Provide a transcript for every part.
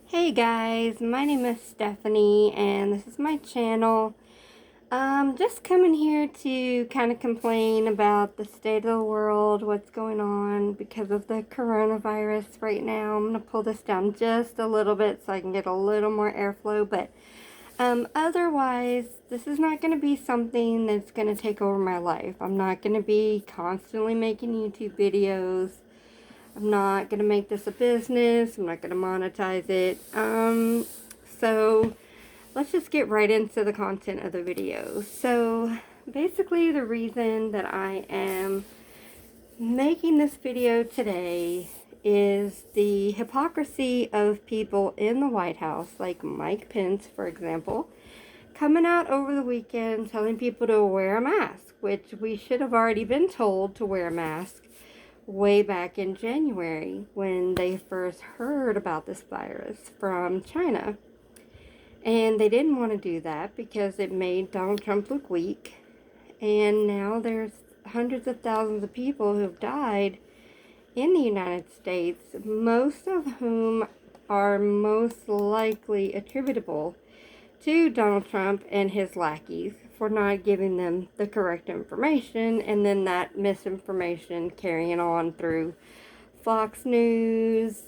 Hey guys, my name is Stephanie and this is my channel. Just coming here to kind of complain about the state of the world, what's going on because of the coronavirus right now. I'm going to pull this down just a little bit so I can get a little more airflow, but otherwise, this is not going to be something that's going to take over my life. I'm not going to be constantly making YouTube videos. I'm not going to make this a business. I'm not going to monetize it. So let's just get right into the content of the video. So basically the reason that I am making this video today is the hypocrisy of people in the White House, like Mike Pence, for example, coming out over the weekend telling people to wear a mask, which we should have already been told to wear a mask way back in January when they first heard about this virus from China. And they didn't want to do that because it made Donald Trump look weak. And now there's hundreds of thousands of people who've died in the United States, most of whom are most likely attributable to Donald Trump and his lackeys for not giving them the correct information, and then that misinformation carrying on through Fox News,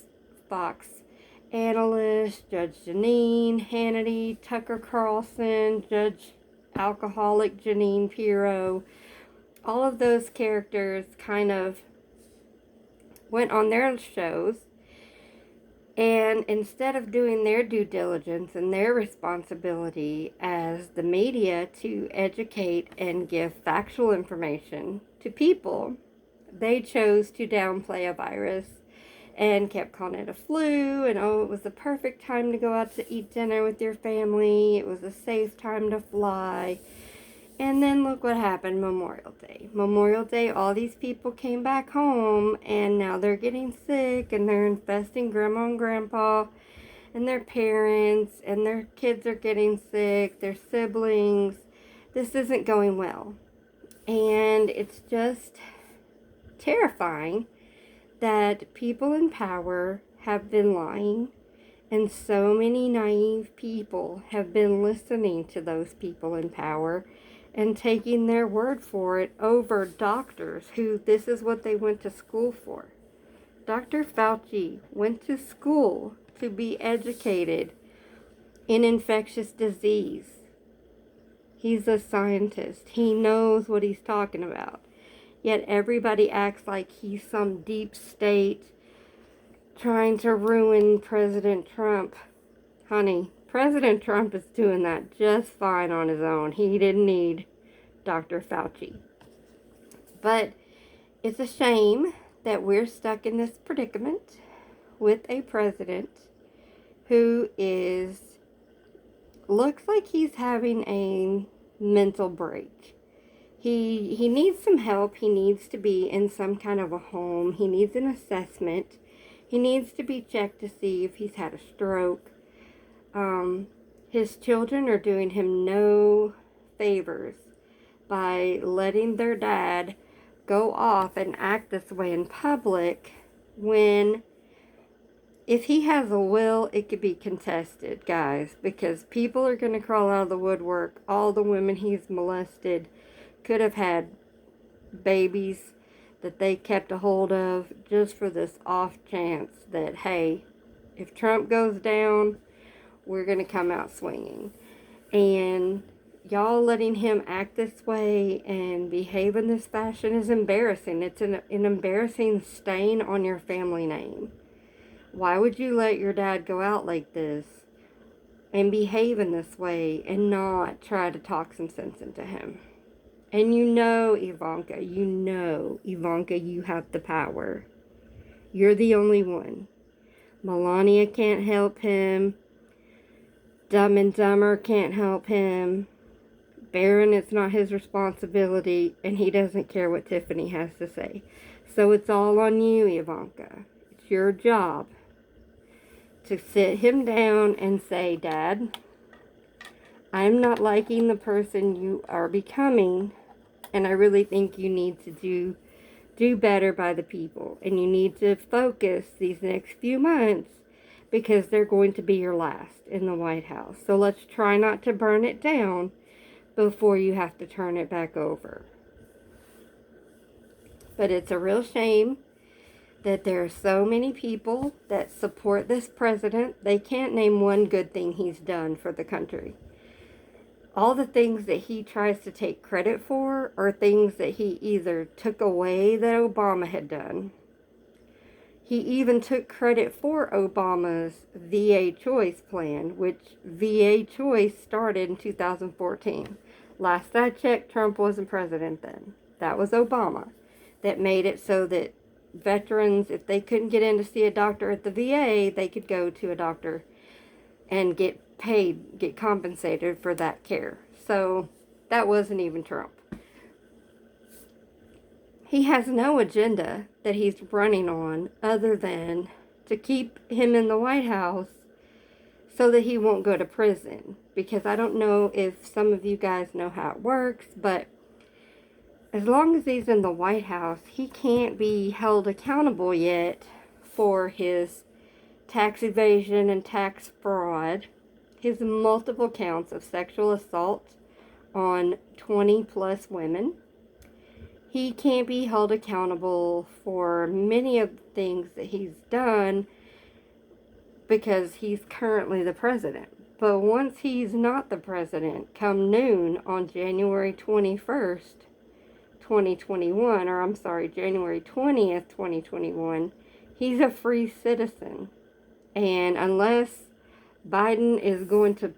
Fox analysts, Judge Jeanine Hannity, Tucker Carlson, Judge Alcoholic Jeanine Pirro. All of those characters kind of went on their shows, and instead of doing their due diligence and their responsibility as the media to educate and give factual information to people, they chose to downplay a virus and kept calling it a flu, and oh, it was the perfect time to go out to eat dinner with your family. It was a safe time to fly. And then look what happened Memorial Day. Memorial Day, all these people came back home, and now they're getting sick, and they're infesting grandma and grandpa, and their parents, and their kids are getting sick, their siblings. This isn't going well. And it's just terrifying that people in power have been lying, and so many naive people have been listening to those people in power and taking their word for it over doctors who this is what they went to school for. Dr. Fauci went to school to be educated in infectious disease. He's a scientist. He knows what he's talking about. Yet everybody acts like he's some deep state trying to ruin President Trump. Honey, President Trump is doing that just fine on his own. He didn't need Dr. Fauci. But it's a shame that we're stuck in this predicament with a president who looks like he's having a mental break. He needs some help. He needs to be in some kind of a home. He needs an assessment. He needs to be checked to see if he's had a stroke. His children are doing him no favors by letting their dad go off and act this way in public when, if he has a will, it could be contested, guys, because people are going to crawl out of the woodwork. All the women he's molested could have had babies that they kept a hold of just for this off chance that, hey, if Trump goes down, we're going to come out swinging. And y'all letting him act this way and behave in this fashion is embarrassing. It's an embarrassing stain on your family name. Why would you let your dad go out like this and behave in this way and not try to talk some sense into him? And Ivanka, you have the power. You're the only one. Melania can't help him. Dumb and Dumber can't help him. Barron, it's not his responsibility, and he doesn't care what Tiffany has to say. So it's all on you, Ivanka. It's your job to sit him down and say, Dad, I'm not liking the person you are becoming, and I really think you need to do better by the people, and you need to focus these next few months because they're going to be your last in the White House. So let's try not to burn it down before you have to turn it back over. But it's a real shame that there are so many people that support this president. They can't name one good thing he's done for the country. All the things that he tries to take credit for are things that he either took away that Obama had done. He even took credit for Obama's VA Choice plan, which VA Choice started in 2014. Last I checked, Trump wasn't president then. That was Obama that made it so that veterans, if they couldn't get in to see a doctor at the VA, they could go to a doctor and get paid, get compensated for that care. So that wasn't even Trump. He has no agenda that he's running on other than to keep him in the White House so that he won't go to prison. Because I don't know if some of you guys know how it works, but as long as he's in the White House, he can't be held accountable yet for his tax evasion and tax fraud, his multiple counts of sexual assault on 20 plus women. He can't be held accountable for many of the things that he's done because he's currently the president. But once he's not the president, come noon on January 21st, 2021, or I'm sorry, January 20th, 2021, he's a free citizen. And unless Biden is going to,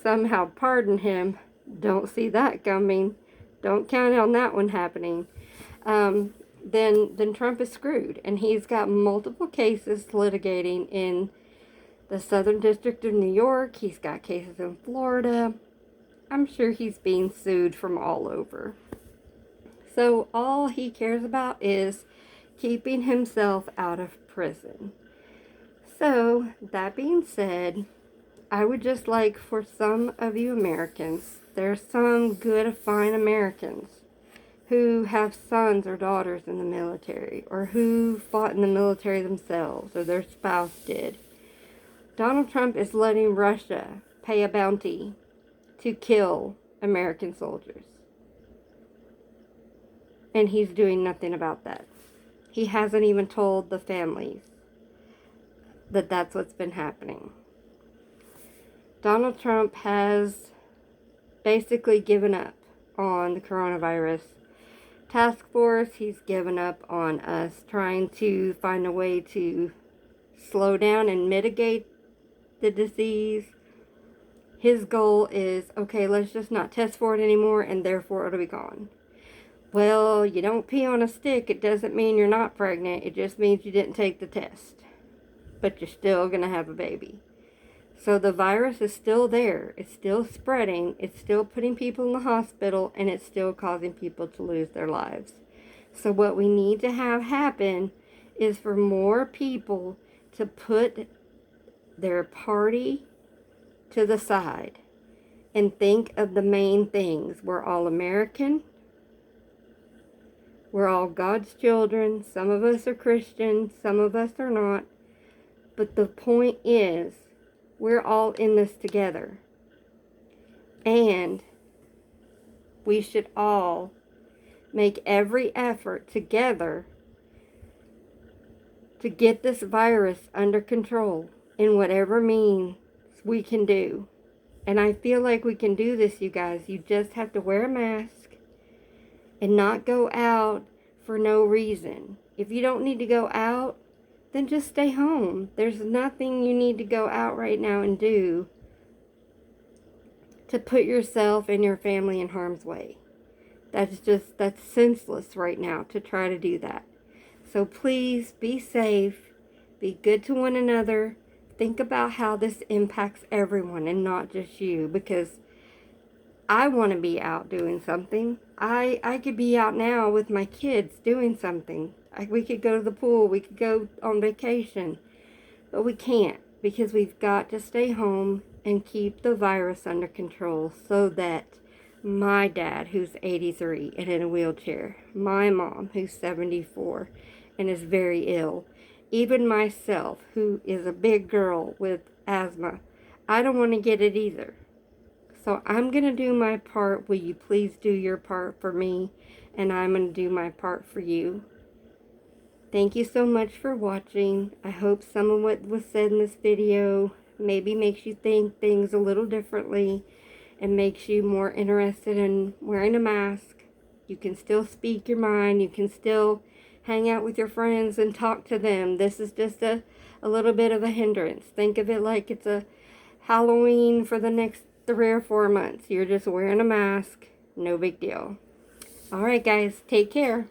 somehow pardon him, don't see that coming, don't count on that one happening, then Trump is screwed. And he's got multiple cases litigating in the Southern District of New York. He's got cases in Florida. I'm sure he's being sued from all over. So all he cares about is keeping himself out of prison. So, that being said, I would just like for some of you Americans, there's some good, fine Americans who have sons or daughters in the military, or who fought in the military themselves, or their spouse did. Donald Trump is letting Russia pay a bounty to kill American soldiers. And he's doing nothing about that. He hasn't even told the families that that's what's been happening. Donald Trump has basically given up on the coronavirus task force. He's given up on us trying to find a way to slow down and mitigate the disease. His goal is, okay, let's just not test for it anymore, and therefore it'll be gone. Well, you don't pee on a stick, it doesn't mean you're not pregnant. It just means you didn't take the test. But you're still going to have a baby. So the virus is still there. It's still spreading. It's still putting people in the hospital, and it's still causing people to lose their lives. So what we need to have happen is for more people to put their party to the side and think of the main things. We're all American. We're all God's children. Some of us are Christian. Some of us are not. But the point is, we're all in this together. And we should all make every effort together to get this virus under control in whatever means we can do. And I feel like we can do this, you guys. You just have to wear a mask and not go out for no reason. If you don't need to go out, then just stay home. There's nothing you need to go out right now and do to put yourself and your family in harm's way. That's senseless right now to try to do that. So please be safe, be good to one another. Think about how this impacts everyone and not just you, because I want to be out doing something. I could be out now with my kids doing something. We could go to the pool. We could go on vacation. But we can't, because we've got to stay home and keep the virus under control so that my dad, who's 83 and in a wheelchair, my mom, who's 74 and is very ill, Even myself, who is a big girl with asthma, I don't want to get it either. So I'm going to do my part. Will you please do your part for me? And I'm going to do my part for you. Thank you so much for watching. I hope some of what was said in this video maybe makes you think things a little differently and makes you more interested in wearing a mask. You can still speak your mind. You can still hang out with your friends and talk to them. This is just a little bit of a hindrance. Think of it like it's a Halloween for the next 3 or 4 months. You're just wearing a mask. No big deal. Alright guys, take care.